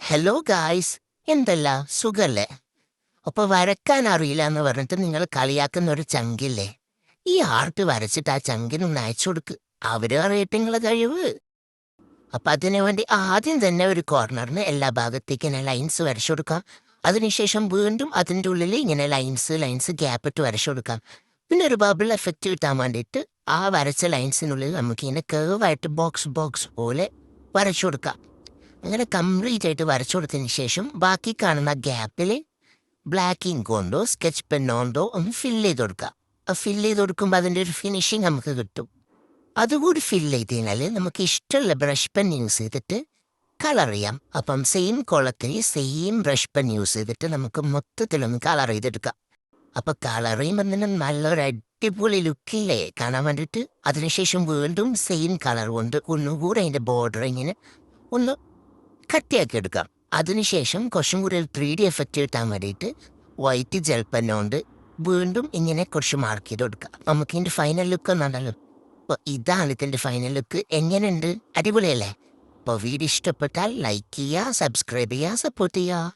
Hello guys, എന്തല്ല സുഖല്ലേ? അപ്പൊ വരക്കാൻ അറിയില്ല എന്ന് പറഞ്ഞിട്ട് നിങ്ങൾ കളിയാക്കുന്ന ഒരു ചങ്കില്ലേ, ഈ ആർട്ട് വരച്ചിട്ട് ആ ചങ്കിനൊന്ന് അയച്ചു കൊടുക്ക്. അവര് അറിയട്ടെ നിങ്ങളെ കഴിവ്. അപ്പൊ അതിനു വേണ്ടി ആദ്യം തന്നെ ഒരു കോർണറിന് എല്ലാ ഭാഗത്തേക്ക് ഇങ്ങനെ ലൈൻസ് വരച്ചു കൊടുക്കാം. അതിനുശേഷം വീണ്ടും അതിൻ്റെ ഉള്ളിൽ ഇങ്ങനെ ലൈൻസ് ഗ്യാപ്പ് ഇട്ട് വരച്ചു കൊടുക്കാം. പിന്നെ ഒരു ബബിൾ എഫക്റ്റ് കിട്ടാൻ വേണ്ടിയിട്ട് ആ വരച്ച ലൈൻസിനുള്ളിൽ നമുക്ക് ഇങ്ങനെ കേവായിട്ട് ബോക്സ് പോലെ വരച്ചു കൊടുക്കാം. അങ്ങനെ കംപ്ലീറ്റ് ആയിട്ട് വരച്ചു കൊടുത്തതിന് ശേഷം ബാക്കി കാണുന്ന ഗ്യാപ്പിൽ ബ്ലാക്ക് ഇങ്ക് കൊണ്ടോ സ്കെച്ച് പെന്നോണ്ടോ ഒന്ന് ഫില്ല് ചെയ്ത് കൊടുക്കുക. ആ ഫില്ല് ചെയ്ത് കൊടുക്കുമ്പോൾ അതിൻ്റെ ഒരു ഫിനിഷിങ് നമുക്ക് കിട്ടും. അതുകൂടി ഫില്ല് ചെയ്ത് കഴിഞ്ഞാൽ നമുക്ക് ഇഷ്ടമുള്ള ബ്രഷ് പെൻ യൂസ് ചെയ്തിട്ട് കളർ ചെയ്യാം. അപ്പം സെയിം കോളത്തിൽ സെയിം ബ്രഷ് പെൻ യൂസ് ചെയ്തിട്ട് നമുക്ക് മൊത്തത്തിലൊന്ന് കളർ ചെയ്തെടുക്കാം. അപ്പം കളർ ചെയ്യുമ്പോൾ തന്നെ നല്ലൊരു അടിപൊളി ലുക്കില്ലേ കാണാൻ വേണ്ടിയിട്ട്. അതിനുശേഷം വീണ്ടും സെയിം കളർ കൊണ്ട് ഒന്നുകൂടെ അതിൻ്റെ ബോർഡർ ഇങ്ങനെ ഒന്ന് കട്ടിയാക്കി എടുക്കാം. അതിനുശേഷം കുറച്ചും കൂടി ഒരു 3D എഫക്റ്റ് കിട്ടാൻ വേണ്ടിയിട്ട് വൈറ്റ് ജെൽ പെന്നുകൊണ്ട് വീണ്ടും ഇങ്ങനെ കുറച്ച് മാർക്ക് ചെയ്ത് കൊടുക്കാം. നമുക്ക് ഇതിൻ്റെ ഫൈനൽ ലുക്ക് ഒന്നുണ്ടല്ലോ. അപ്പോൾ ഇതാണ് ഇതിൻ്റെ ഫൈനൽ ലുക്ക്. എങ്ങനെയുണ്ട്? അടിപൊളിയല്ലേ? അപ്പോൾ വീഡിയോ ഇഷ്ടപ്പെട്ടാൽ ലൈക്ക് ചെയ്യുക, സബ്സ്ക്രൈബ് ചെയ്യുക, സപ്പോർട്ട് ചെയ്യുക.